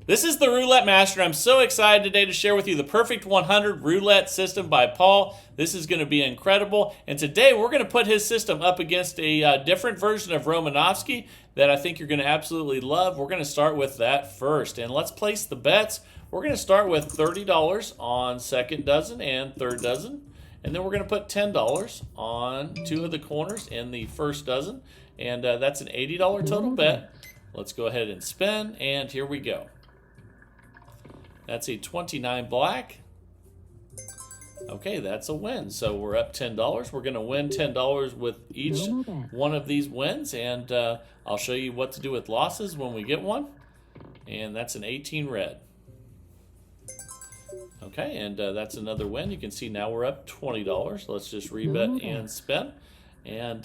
This is the Roulette Master. I'm so excited today to share with you the Perfect 100 Roulette system by Paul. This is going to be incredible. And today we're going to put his system up against a different version of Romanovski that I think you're going to absolutely love. We're going to start with that first. And let's place the bets. We're going to start with $30 on second dozen and third dozen. And then we're going to put $10 on two of the corners in the first dozen. And that's an $80 total bet. Let's go ahead and spin. And here we go. That's a 29 black. Okay, that's a win. So we're up $10. We're going to win $10 with each one of these wins. And I'll show you what to do with losses when we get one. And that's an 18 red. Okay, and that's another win. You can see now we're up $20. Let's just rebet and spin. And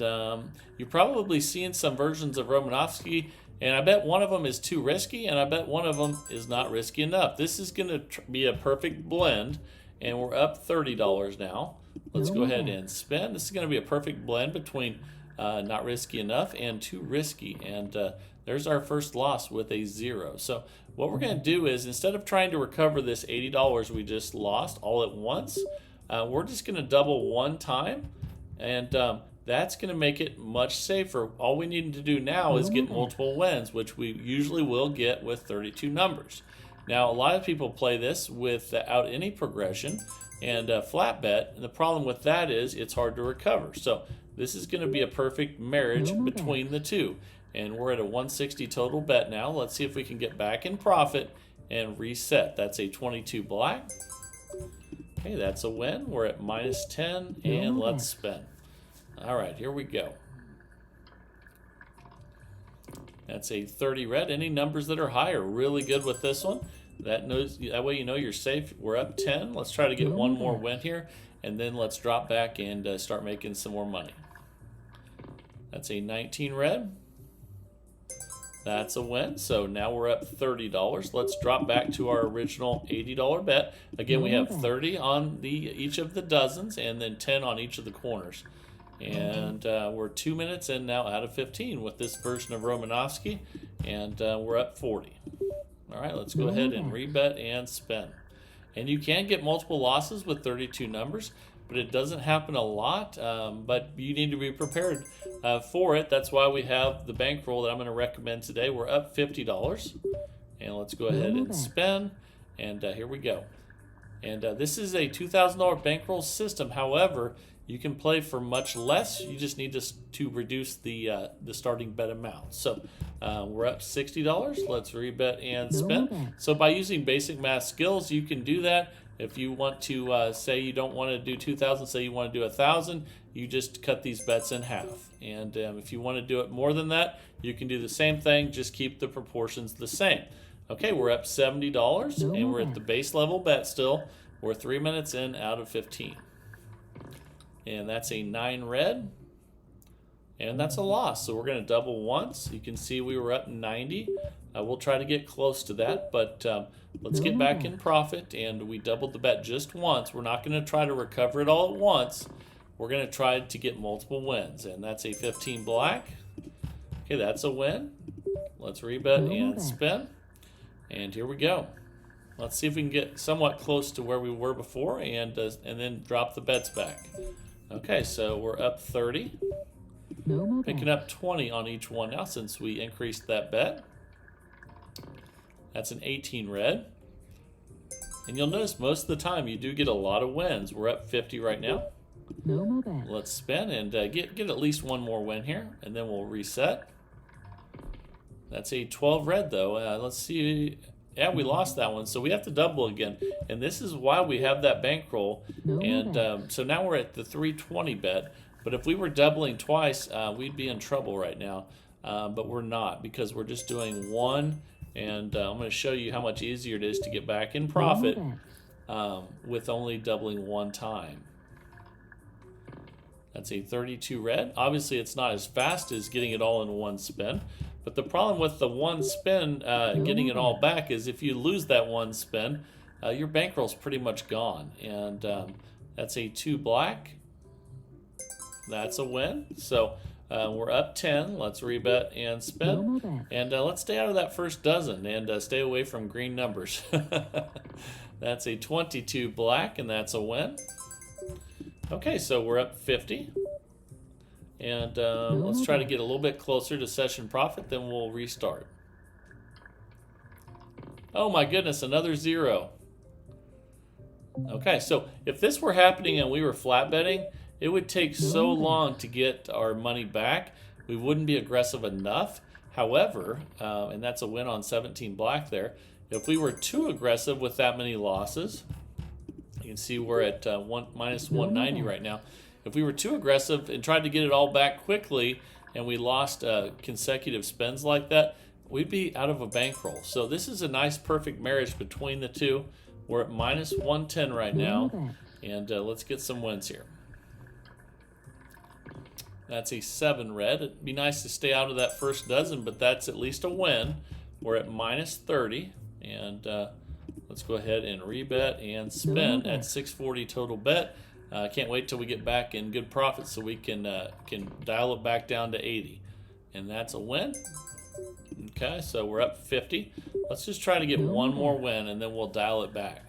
you're probably seeing some versions of Romanovski, and I bet one of them is too risky, and I bet one of them is not risky enough. This is going to be a perfect blend, and we're up $30 now. Let's go ahead and spin. This is going to be a perfect blend between not risky enough and too risky, and there's our first loss with a 0. So what we're going to do is, instead of trying to recover this $80 we just lost all at once, we're just going to double one time, and that's going to make it much safer. All we need to do now is get multiple wins, which we usually will get with 32 numbers. Now, a lot of people play this without any progression and flat bet, and the problem with that is it's hard to recover. So this is going to be a perfect marriage between the two. And we're at a 160 total bet now. Let's see if we can get back in profit and reset. That's a 22 black. Okay, that's a win. We're at minus 10, and let's spin. All right, here we go. That's a 30 red. Any numbers that are high are really good with this one. That way you know you're safe. We're up 10. Let's try to get one more win here, and then let's drop back and start making some more money. That's a 19 red. That's a win. So now we're up $30. Let's drop back to our original $80 bet. Again, we have 30 on each of the dozens and then 10 on each of the corners. And we're 2 minutes in now out of 15 with this version of Romanovski, and we're up 40. All right, let's go ahead and rebet and spin. And you can get multiple losses with 32 numbers, but it doesn't happen a lot, but you need to be prepared for it. That's why we have the bankroll that I'm going to recommend today. We're up $50, and let's go ahead and spin, and here we go. And this is a $2,000 bankroll system. However, you can play for much less. You just need to reduce the starting bet amount. So we're up $60. Let's rebet and spin. So by using basic math skills, you can do that. If you want to say you don't want to do 2,000, say you want to do 1,000, you just cut these bets in half. And if you want to do it more than that, you can do the same thing. Just keep the proportions the same. Okay, we're up $70, and we're at the base level bet still. We're 3 minutes in out of 15. And that's a 9 red. And that's a loss. So we're going to double once. You can see we were up 90. We'll try to get close to that, but let's get back in profit. And we doubled the bet just once. We're not going to try to recover it all at once. We're going to try to get multiple wins. And that's a 15 black. Okay, that's a win. Let's rebet and spin. And here we go. Let's see if we can get somewhat close to where we were before and then drop the bets back. Okay, so we're up 30. Picking up 20 on each one now since we increased that bet. That's an 18 red. And you'll notice most of the time you do get a lot of wins. We're up 50 right now. Let's spin and get at least one more win here, and then we'll reset. That's a 12 red though. Let's see. Yeah, we lost that one, so we have to double again. And this is why we have that bankroll. And so now we're at the 320 bet. But if we were doubling twice, we'd be in trouble right now. But we're not, because we're just doing one. And I'm going to show you how much easier it is to get back in profit with only doubling one time. That's a 32 red. Obviously, it's not as fast as getting it all in one spin. But the problem with the one spin, getting it all back, is if you lose that one spin, your bankroll's pretty much gone. And that's a 2 black. That's a win. So We're up 10. Let's rebet and spin. And let's stay out of that first dozen and stay away from green numbers. That's a 22 black, and that's a win. Okay, so we're up 50. And let's try to get a little bit closer to session profit, then we'll restart. Oh my goodness, another 0. Okay, so if this were happening and we were flat betting, it would take so long to get our money back. We wouldn't be aggressive enough. However, and that's a win on 17 black there. If we were too aggressive with that many losses, you can see we're at minus 190 right now. If we were too aggressive and tried to get it all back quickly and we lost consecutive spends like that, we'd be out of a bankroll. So this is a nice perfect marriage between the two. We're at minus 110 right now, and let's get some wins here. That's a 7 red. It'd be nice to stay out of that first dozen, but that's at least a win. We're at minus 30, and let's go ahead and rebet and spin at 640 total bet. Can't wait till we get back in good profit so we can dial it back down to 80, and that's a win. Okay, so we're up 50. Let's just try to get one more win, and then we'll dial it back.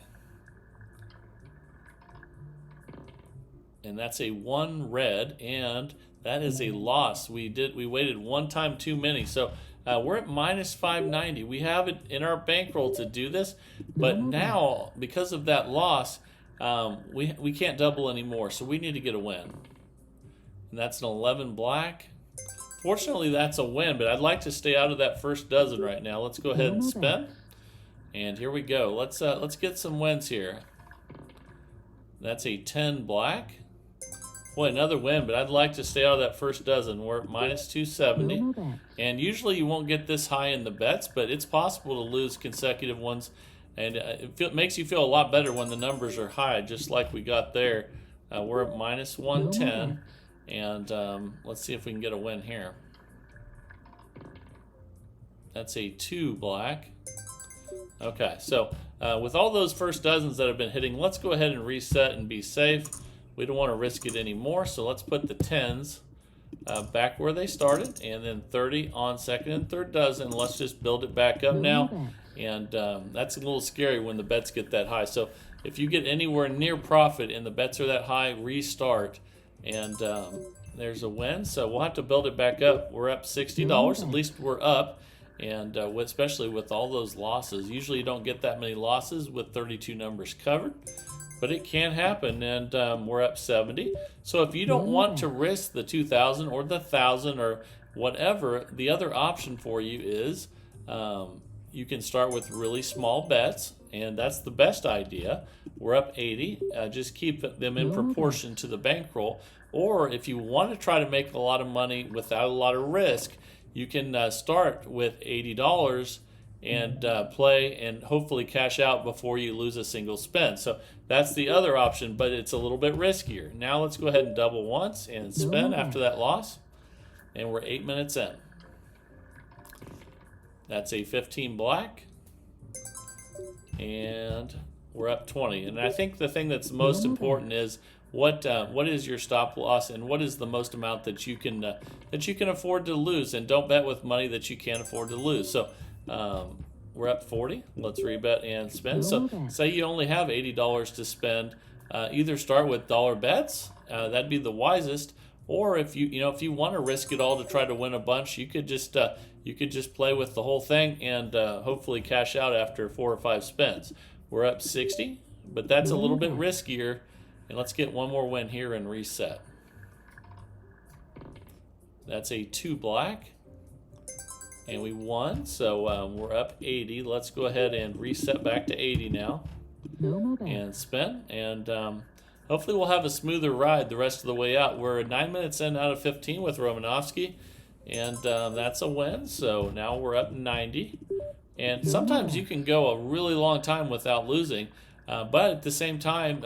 And that's a 1 red, and that is a loss. We waited one time too many. So we're at minus 590. We have it in our bankroll to do this, but now because of that loss, we can't double anymore. So we need to get a win. And that's an 11 black. Fortunately, that's a win, but I'd like to stay out of that first dozen right now. Let's go ahead and spin. And here we go. Let's get some wins here. That's a 10 black. Boy, another win, but I'd like to stay out of that first dozen. We're at minus 270. And usually you won't get this high in the bets, but it's possible to lose consecutive ones. And it makes you feel a lot better when the numbers are high, just like we got there. We're at minus 110. And let's see if we can get a win here. That's a 2 black. Okay, so with all those first dozens that have been hitting, let's go ahead and reset and be safe. We don't want to risk it anymore, so let's put the 10s back where they started, and then 30 on second and third dozen. Let's just build it back up now. And that's a little scary when the bets get that high. So if you get anywhere near profit and the bets are that high, restart. And there's a win, so we'll have to build it back up. We're up $60. At least we're up, and especially with all those losses. Usually you don't get that many losses with 32 numbers covered, but it can happen, and we're up 70. So if you don't want to risk the 2,000 or the 1,000 or whatever, the other option for you is you can start with really small bets, and that's the best idea. We're up 80. Just keep them in proportion to the bankroll. Or if you want to try to make a lot of money without a lot of risk, you can start with $80 and play and hopefully cash out before you lose a single spend. So that's the other option, but it's a little bit riskier. Now let's go ahead and double once and spin after that loss. And we're 8 minutes in. That's a 15 black. And we're up 20. And I think the thing that's most important is what is your stop loss, and what is the most amount that you can afford to lose, and don't bet with money that you can't afford to lose. So we're up 40. Let's rebet and spend. So say you only have $80 to spend, either start with dollar bets. That'd be the wisest. Or if you want to risk it all to try to win a bunch, you could just play with the whole thing and hopefully cash out after 4 or 5 spins. We're up 60, but that's a little bit riskier. And let's get one more win here and reset. That's a 2 black. And we won, so we're up 80. Let's go ahead and reset back to 80 now. And spin. And hopefully we'll have a smoother ride the rest of the way out. We're 9 minutes in out of 15 with Romanovski. And that's a win, so now we're up 90. And sometimes you can go a really long time without losing. But at the same time,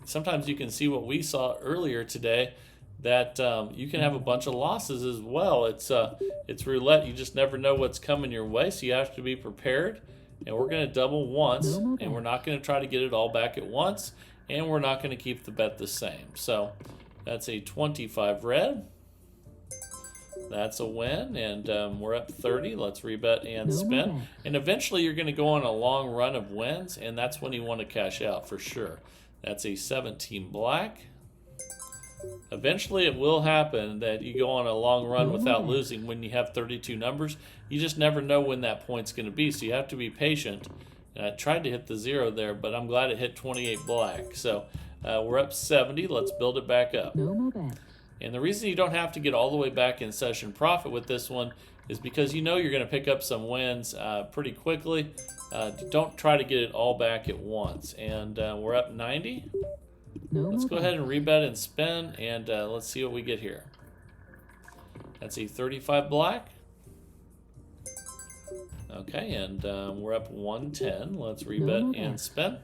sometimes you can see what we saw earlier today, that you can have a bunch of losses as well. It's roulette. You just never know what's coming your way, so you have to be prepared. And we're going to double once, and we're not going to try to get it all back at once, and we're not going to keep the bet the same. So that's a 25 red. That's a win, and we're up 30. Let's rebet and spin. And eventually you're going to go on a long run of wins, and that's when you want to cash out for sure. That's a 17 black. Eventually it will happen that you go on a long run without losing when you have 32 numbers. You just never know when that point's going to be, so you have to be patient. And I tried to hit the 0 there, but I'm glad it hit 28 black. So we're up 70. Let's build it back up. And the reason you don't have to get all the way back in session profit with this one is because you know you're going to pick up some wins pretty quickly. Don't try to get it all back at once. And we're up 90. Let's go ahead and rebet and spin, and let's see what we get here. That's a 35 black. Okay, and we're up 110. Let's rebet and spin.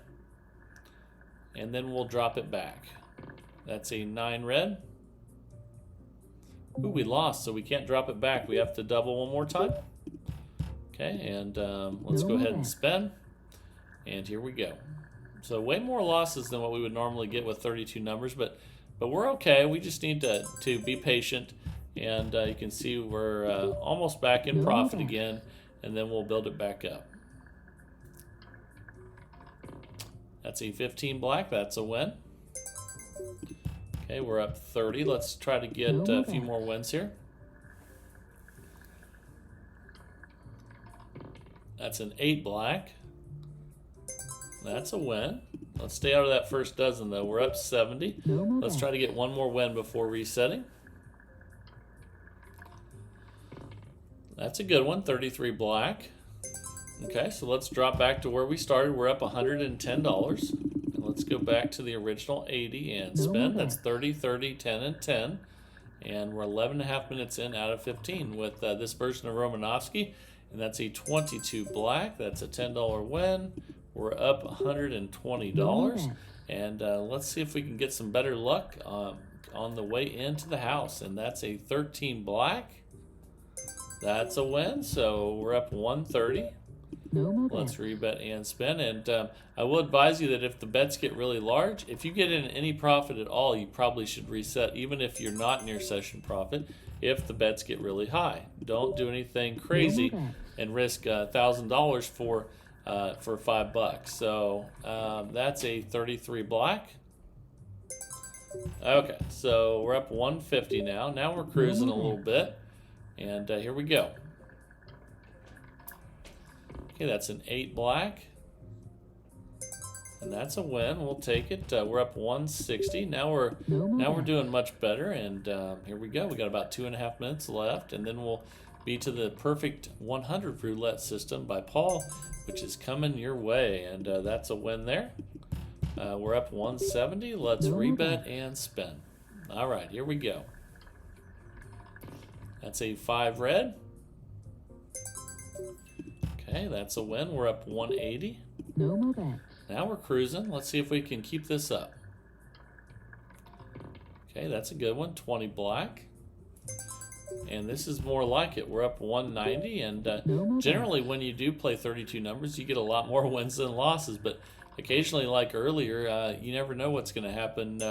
And then we'll drop it back. That's a 9 red. Ooh, we lost, so we can't drop it back. We have to double one more time. Okay, and let's go ahead and spin. And here we go. So way more losses than what we would normally get with 32 numbers, but we're okay. We just need to be patient. And you can see we're almost back in profit again, and then we'll build it back up. That's a 15 black. That's a win. Okay, we're up 30. Let's try to get a few more wins here. That's an 8 black. That's a win. Let's stay out of that first dozen, though. We're up 70. Let's try to get one more win before resetting. That's a good one, 33 black. Okay, so let's drop back to where we started. We're up $110. And let's go back to the original 80 and spin. That's 30, 30, 10, and 10. And we're 11.5 minutes in out of 15 with this version of Romanovski. And that's a 22 black. That's a $10 win. We're up $120. And let's see if we can get some better luck on the way into the house. And that's a 13 black. That's a win. So we're up 130. Let's rebet and spin. And I will advise you that if the bets get really large, if you get in any profit at all, you probably should reset, even if you're not near session profit, if the bets get really high. Don't do anything crazy and risk $1,000 for $5. So that's a 33 black. Okay, so we're up 150 now. Now we're cruising a little bit. And here we go. Okay, that's an 8 black. And that's a win. We'll take it. We're up 160. Now we're doing much better. And here we go. We got about 2.5 minutes left, and then we'll be to the perfect 100 roulette system by Paul, which is coming your way. And that's a win there. We're up 170. Let's rebet and spin. All right, here we go. That's a 5 red. Okay, that's a win. We're up 180. Now we're cruising. Let's see if we can keep this up. Okay, that's a good one. 20 black. And this is more like it. We're up 190. And generally, when you do play 32 numbers, you get a lot more wins than losses. But occasionally, like earlier, you never know what's going to happen.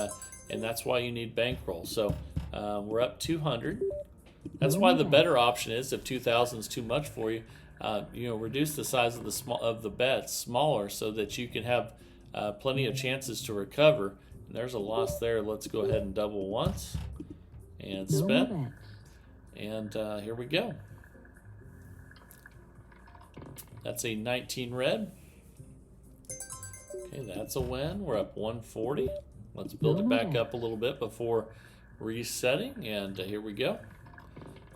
And that's why you need bankroll. So we're up 200. That's why the better option is, if 2,000 is too much for you, reduce the size of the bets smaller so that you can have plenty of chances to recover. And there's a loss there. Let's go ahead and double once and spin. And here we go. That's a 19 red. Okay, that's a win. We're up 140. Let's build it back up a little bit before resetting. And here we go.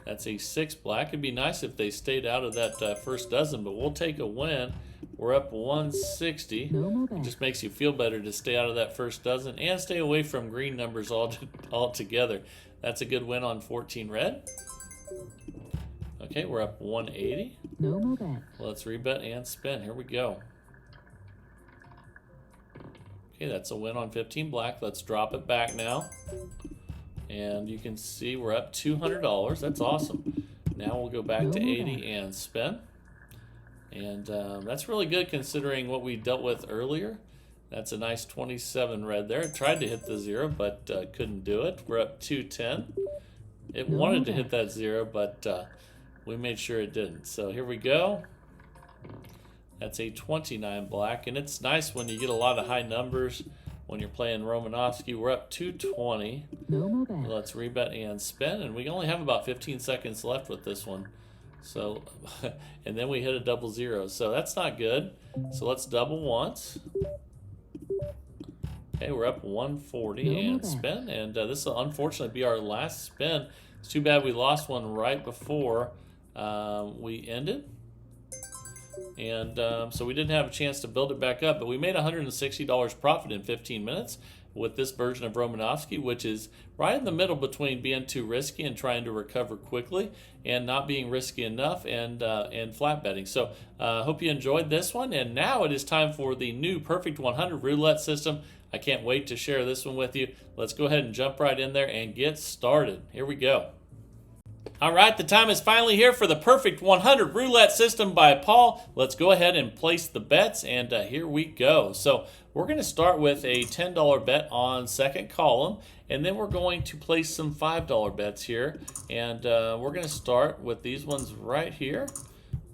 That's a 6 black. It'd be nice if they stayed out of that first dozen, but we'll take a win. We're up 160. It just makes you feel better to stay out of that first dozen and stay away from green numbers altogether. That's a good win on 14 red. Okay, we're up 180. Let's rebet and spin. Here we go. Okay, that's a win on 15 black. Let's drop it back now. And you can see we're up $200. That's awesome. Now we'll go back to 80 and spin. And that's really good considering what we dealt with earlier. That's a nice 27 red there. Tried to hit the 0, but couldn't do it. We're up 210. It wanted to hit that 0, but we made sure it didn't. So here we go. That's a 29 black, and it's nice when you get a lot of high numbers when you're playing Romanovski. We're up 220. Let's rebet and spin, and we only have about 15 seconds left with this one. So, and then we hit a double 0, so that's not good. So let's double once. Okay, we're up 140 and spin, and this will unfortunately be our last spin. It's too bad we lost one right before we ended. And so we didn't have a chance to build it back up, but we made $160 profit in 15 minutes with this version of Romanovski, which is right in the middle between being too risky and trying to recover quickly and not being risky enough and flat betting. So hope you enjoyed this one, and now it is time for the new Perfect 100 roulette system. I can't wait to share this one with you. Let's go ahead and jump right in there and get started. Here we go. All right, the time is finally here for the Perfect 100 roulette system by Paul. Let's go ahead and place the bets, and here we go. So we're going to start with a $10 bet on second column, and then we're going to place some $5 bets here. And we're going to start with these ones right here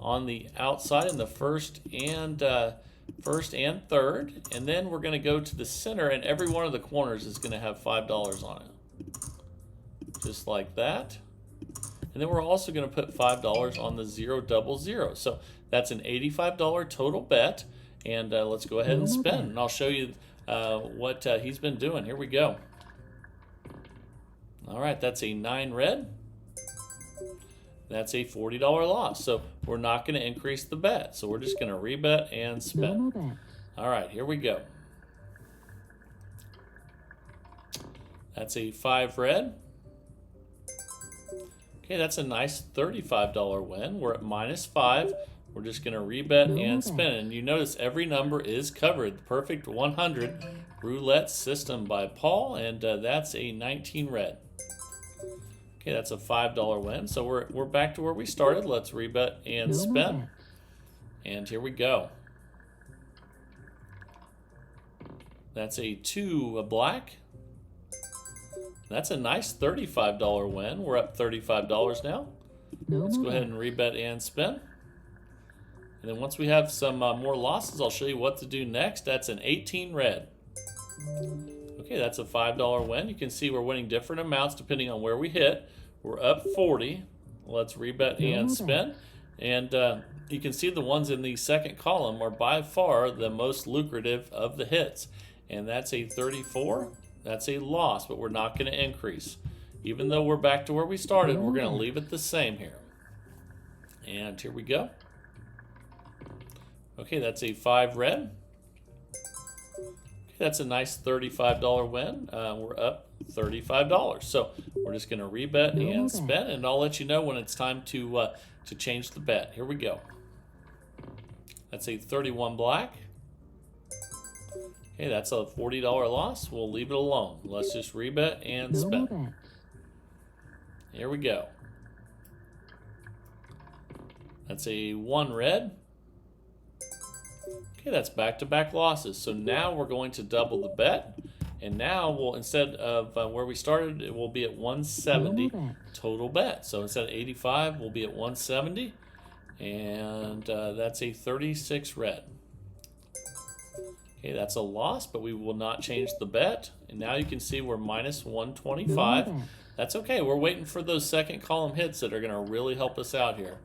on the outside in the first and third. And then we're going to go to the center, and every one of the corners is going to have $5 on it. Just like that. And then we're also going to put $5 on the 000. So that's an $85 total bet. And let's go ahead and spin. And I'll show you what he's been doing. Here we go. All right, that's a 9 red. That's a $40 loss. So we're not going to increase the bet. So we're just going to rebet and spin. All right, here we go. That's a 5 red. Okay, that's a nice $35 win. We're at -5. We're just going to rebet and spin. And you notice every number is covered. The Perfect 100 roulette system by Paul, and that's a 19 red. Okay, that's a $5 win. So we're back to where we started. Let's rebet and spin. And here we go. That's a 2 black. That's a nice $35 win. We're up $35 now. Let's go ahead and rebet and spin. And then once we have some more losses, I'll show you what to do next. That's an 18 red. Okay, that's a $5 win. You can see we're winning different amounts depending on where we hit. We're up 40. Let's rebet and spin. And you can see the ones in the second column are by far the most lucrative of the hits. And that's a 34. That's a loss, but we're not going to increase. Even though we're back to where we started, we're going to leave it the same here. And here we go. Okay, that's a 5 red. Okay, that's a nice $35 win. We're up $35. So we're just going to rebet and spin, and I'll let you know when it's time to change the bet. Here we go. That's a 31 black. Okay, that's a $40 loss. We'll leave it alone. Let's just rebet and spin. Here we go. That's a 1 red. Okay, that's back-to-back losses. So now we're going to double the bet. And now we'll, instead of where we started, it will be at 170 total bet. So instead of 85, we'll be at 170. And that's a 36 red. Okay, that's a loss, but we will not change the bet. And now you can see we're -125. That's okay. We're waiting for those second column hits that are going to really help us out here.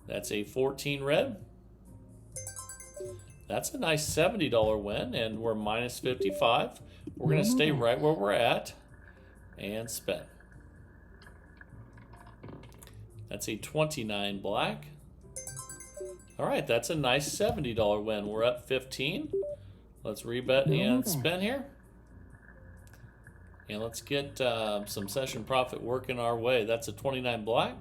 That's a 14 red. That's a nice $70 win, and we're -55. We're going to stay right where we're at and spin. That's a 29 black. All right, that's a nice $70 win. We're up 15. Let's rebet and spin here. And let's get some session profit working our way. That's a 29 black.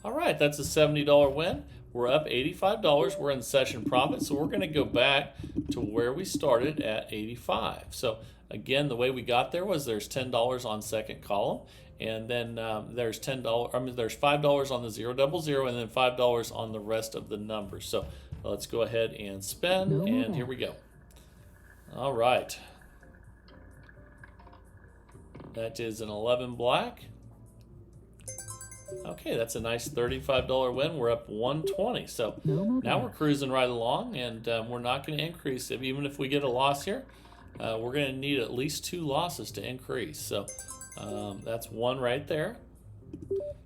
All right, that's a $70 win. We're up $85. We're in session profit, so we're going to go back to where we started at 85. So again, the way we got there was there's $10 on second column, and then there's there's $5 on the 000, and then $5 on the rest of the numbers. So let's go ahead and spin, and here we go. All right. That is an 11 black. Okay, that's a nice $35 win. We're up 120. So now we're cruising right along, and we're not going to increase it. Even if we get a loss here, we're going to need at least 2 losses to increase. So that's 1 right there.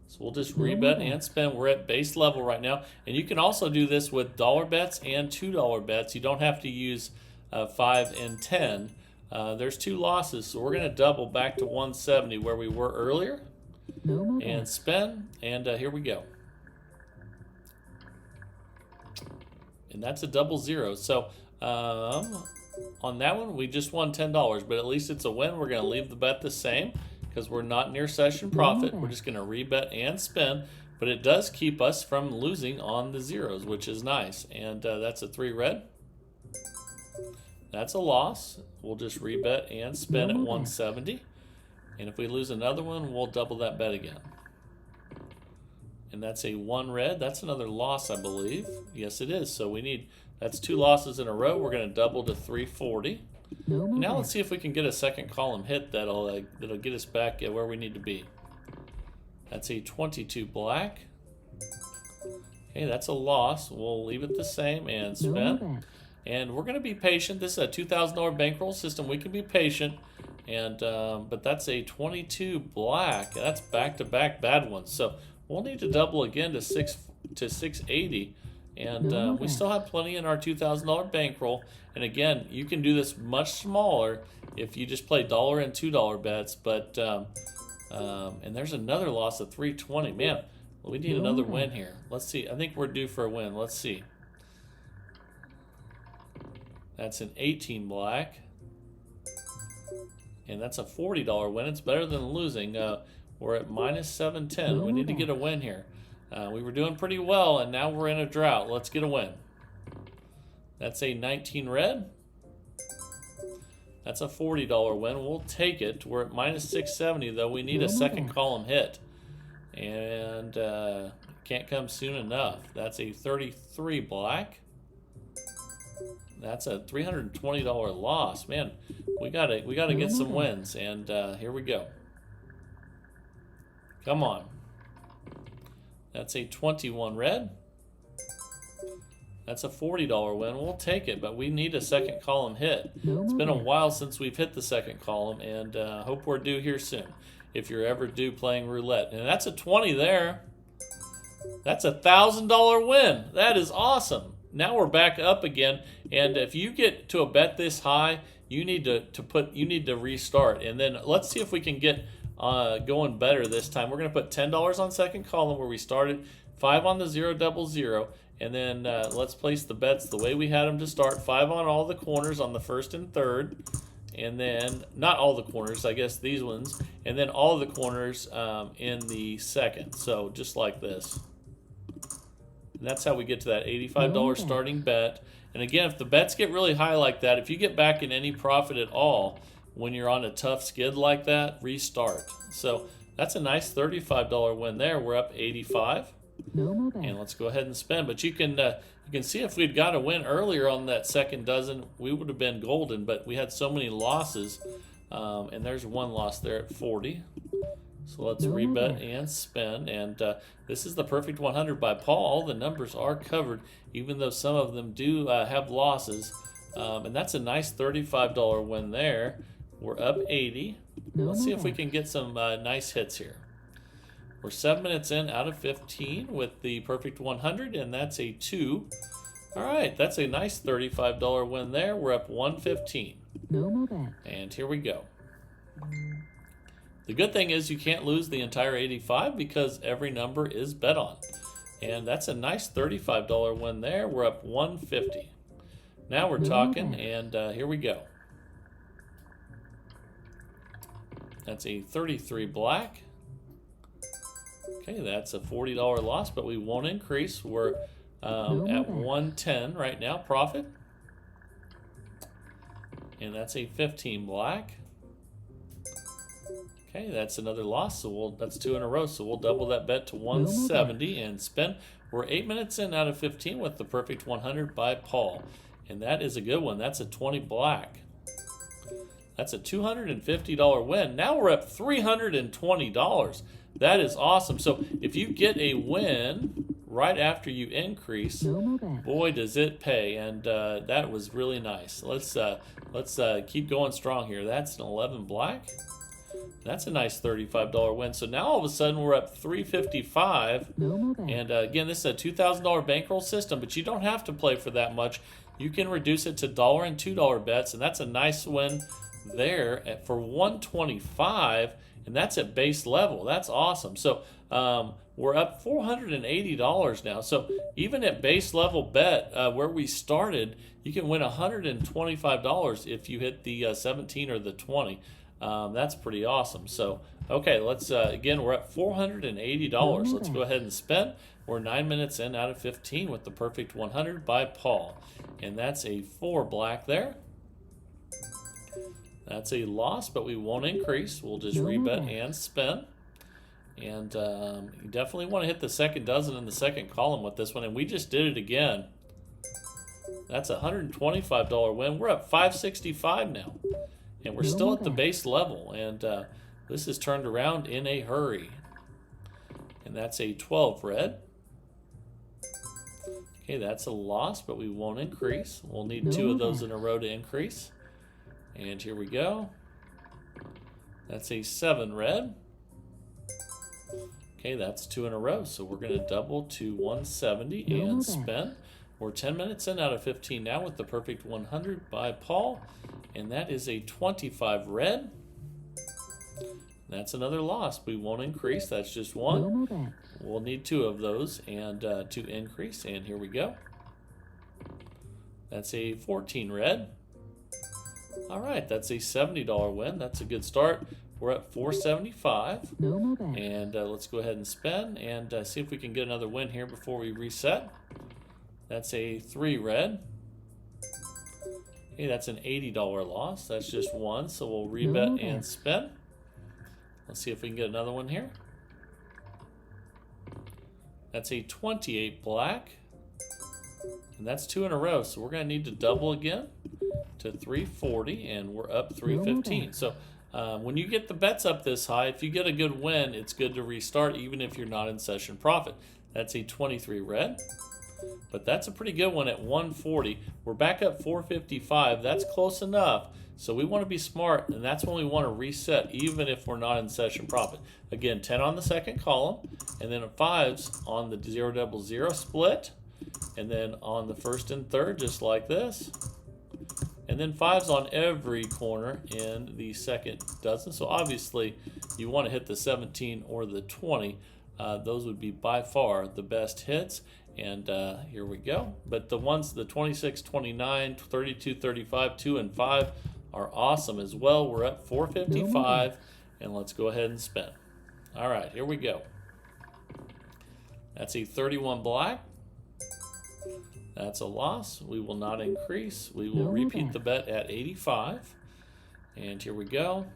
So we'll just rebet and spend. We're at base level right now. And you can also do this with dollar bets and $2 bets. You don't have to use 5 and 10. There's 2 losses, so we're going to double back to 170 where we were earlier. And spin, and here we go. And that's a double zero. So on that one, we just won $10, but at least it's a win. We're going to leave the bet the same because we're not near session profit. We're just going to rebet and spin, but it does keep us from losing on the zeros, which is nice. And that's a 3 red. That's a loss. We'll just rebet and spin at 170. And if we lose another one, we'll double that bet again. And that's a 1 red. That's another loss, I believe. Yes, it is. So that's 2 losses in a row. We're going to double to 340. Now let's see if we can get a second column hit that'll get us back at where we need to be. That's a 22 black. Okay, that's a loss. We'll leave it the same and spin. And we're going to be patient. This is a $2,000 bankroll system. We can be patient. And but that's a 22 black. That's back-to-back bad ones. So we'll need to double again to 680. And we still have plenty in our $2,000 bankroll. And again, you can do this much smaller if you just play $1 and $2 bets. But and there's another loss of 320. Man, we need another win here. Let's see. I think we're due for a win. Let's see. That's an 18 black. And that's a $40 win. It's better than losing. We're at minus 710. We need to get a win here. We were doing pretty well, and now we're in a drought. Let's get a win. That's a 19 red. That's a $40 win. We'll take it. We're at minus 670, though. We need a second column hit. And can't come soon enough. That's a 33 black. That's a $320 loss. Man, we gotta get some wins, and here we go. Come on. That's a 21 red. That's a $40 win. We'll take it, but we need a second column hit. It's been a while since we've hit the second column, and hope we're due here soon, if you're ever due playing roulette. And that's a 20 there. That's a $1,000 win. That is awesome. Now we're back up again, and if you get to a bet this high, you need to restart. And then let's see if we can get going better this time. We're going to put $10 on second column where we started, 5 on the 0 double 0, and then let's place the bets the way we had them to start. 5 on all the corners on the first and third, and then not all the corners, I guess these ones, and then all the corners in the second. So just like this. And that's how we get to that $85 starting bet. And again, if the bets get really high like that, if you get back in any profit at all when you're on a tough skid like that, restart. So that's a nice $35 win there. We're up 85. And let's go ahead and spend. But you can see if we'd got a win earlier on that second dozen, we would have been golden. But we had so many losses. And there's one loss there at 40. So let's rebet and spin. And this is the perfect 100 by Paul. All the numbers are covered, even though some of them do have losses. And that's a nice $35 win there. We're up 80. Let's see if we can get some nice hits here. We're 7 minutes in out of 15 with the perfect 100, and that's a 2. All right, that's a nice $35 win there. We're up 115. And here we go. The good thing is you can't lose the entire 85 because every number is bet on. And that's a nice $35 win there. We're up 150. Now we're talking, and here we go. That's a 33 black. Okay, that's a $40 loss, but we won't increase. We're at 110 right now, profit. And that's a 15 black. Okay, that's another loss, so that's 2 in a row, so we'll double that bet to 170 and spend. We're 8 minutes in out of 15 with the perfect 100 by Paul. And that is a good one. That's a 20 black. That's a $250 win. Now we're up $320. that is awesome. So if you get a win right after you increase, boy, does it pay. And that was really nice. Let's keep going strong here. That's an 11 black. That's a nice $35 win. So now all of a sudden we're up $355. And again, this is a $2,000 bankroll system, but you don't have to play for that much. You can reduce it to $1 and $2 bets, and that's a nice win there for $125, and that's at base level. That's awesome. So we're up $480 now. So even at base level bet where we started, you can win $125 if you hit the 17 or the 20. That's pretty awesome. So, okay, let's, again, we're at $480. Let's go ahead and spend. We're 9 minutes in out of 15 with the perfect 100 by Paul. And that's a 4 black there. That's a loss, but we won't increase. We'll just rebet and spin. And you definitely want to hit the second dozen in the second column with this one. And we just did it again. That's a $125 win. We're up $565 now. And we're still at the base level, and this is turned around in a hurry. And that's a 12 red. Okay, that's a loss, but we won't increase. We'll need 2 of those in a row to increase. And here we go. That's a 7 red. Okay, that's 2 in a row, so we're going to double to 170 and spin. We're 10 minutes in out of 15 now with the perfect 100 by Paul. And that is a 25 red. That's another loss. We won't increase. That's just 1. We'll need 2 of those and to increase. And here we go. That's a 14 red. All right, that's a $70 win. That's a good start. We're at 475. And let's go ahead and spin and see if we can get another win here before we reset. That's a 3 red. Okay, that's an $80 loss. That's just 1, so we'll rebet and spin. Let's see if we can get another one here. That's a 28 black. And that's 2 in a row, so we're going to need to double again to 340, and we're up 315. So when you get the bets up this high, if you get a good win, it's good to restart even if you're not in session profit. That's a 23 red. But that's a pretty good one at 140. We're back up 455. That's close enough. So we want to be smart, and that's when we want to reset, even if we're not in session profit. Again, 10 on the second column, and then 5s on the 000 split, and then on the first and third, just like this. And then 5s on every corner in the second dozen. So obviously, you want to hit the 17 or the 20. Those would be by far the best hits. And here we go. But the ones, the 26, 29, 32, 35, 2, and 5 are awesome as well. We're at 455, and let's go ahead and spin. All right, here we go. That's a 31 black. That's a loss. We will not increase. We will repeat the bet at 85. And here we go.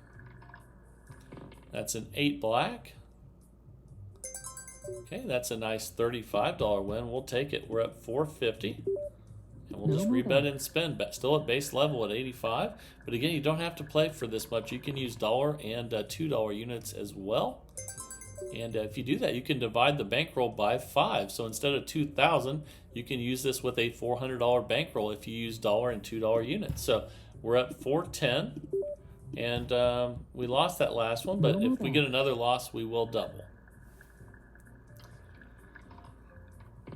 That's an 8 black. Okay, that's a nice $35 win. We'll take it. We're at 450. And we'll just rebet and spin. Still at base level at 85. But again, you don't have to play for this much. You can use $1 and $2 units as well. And if you do that, you can divide the bankroll by 5. So instead of 2,000, you can use this with a $400 bankroll if you use $1 and $2 units. So we're at 410. And we lost that last one. But if we get another loss, we will double.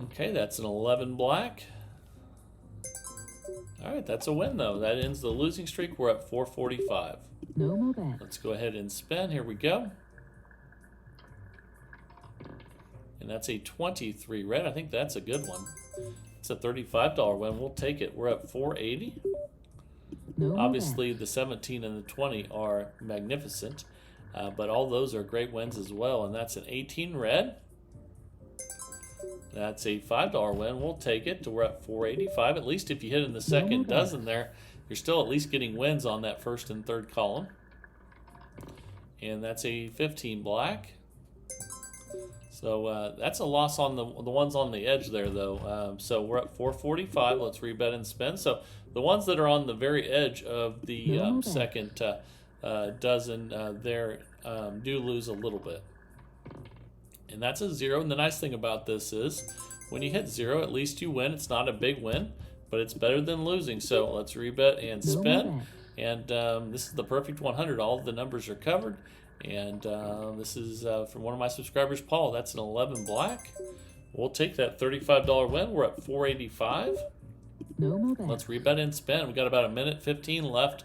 Okay, that's an 11 black. All right, that's a win, though. That ends the losing streak. We're at 445. Let's go ahead and spin. Here we go. And that's a 23 red. I think that's a good one. It's a $35 win. We'll take it. We're at 480. Obviously, the 17 and the 20 are magnificent, but all those are great wins as well. And that's an 18 red. That's a $5 win. We'll take it. We're at 485. At least if you hit in the second dozen there, you're still at least getting wins on that first and third column. And that's a 15 black. So that's a loss on the ones on the edge there, though. So we're at 445. Let's rebet and spin. So the ones that are on the very edge of the second dozen there do lose a little bit. And that's a 0. And the nice thing about this is when you hit 0, at least you win. It's not a big win, but it's better than losing. So let's rebet and spin. And this is the perfect 100. All of the numbers are covered. And this is from one of my subscribers, Paul. That's an 11 black. We'll take that $35 win. We're at 485. Let's rebet and spin. We got about a minute 15 left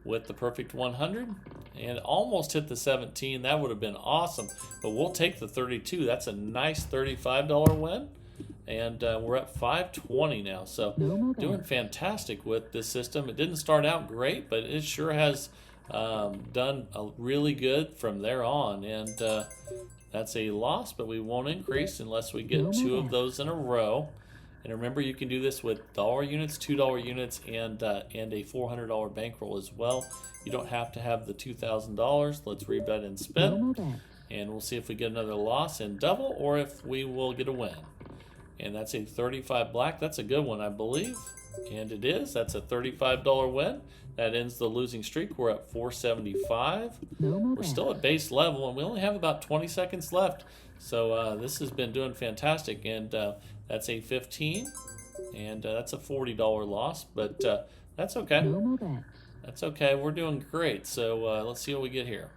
with the perfect 100. And almost hit the 17. That would have been awesome. But we'll take the 32. That's a nice $35 win. And we're at 520 now. So doing fantastic with this system. It didn't start out great, but it sure has done really good from there on. And that's a loss, but we won't increase unless we get 2 of those in a row. And remember, you can do this with dollar units, $2 units, and a $400 bankroll as well. You don't have to have the $2,000. Let's rebet and spin. And we'll see if we get another loss and double, or if we will get a win. And that's a 35 black. That's a good one, I believe. And it is. That's a $35 win. That ends the losing streak. We're at 475. We're still at base level, and we only have about 20 seconds left. So this has been doing fantastic. And that's a 15. And that's a $40 loss. But that's okay. That's okay. We're doing great. So let's see what we get here.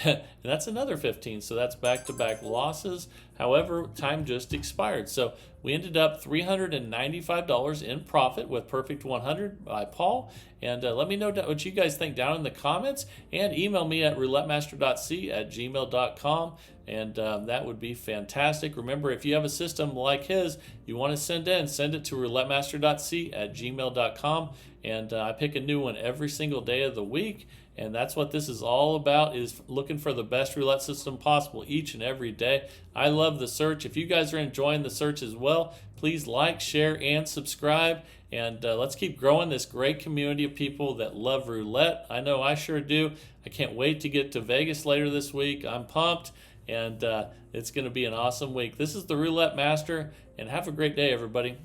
And that's another 15, so that's back-to-back losses. However, time just expired. So we ended up $395 in profit with Perfect 100 by Paul. And let me know what you guys think down in the comments. And email me at roulettemaster.c@gmail.com. And that would be fantastic. Remember, if you have a system like his you want to send it to roulettemaster.c@gmail.com. And I pick a new one every single day of the week. And that's what this is all about, is looking for the best roulette system possible each and every day. I love the search. If you guys are enjoying the search as well, please like, share, and subscribe. And let's keep growing this great community of people that love roulette. I know I sure do. I can't wait to get to Vegas later this week. I'm pumped, and it's going to be an awesome week. This is the Roulette Master, and have a great day, everybody.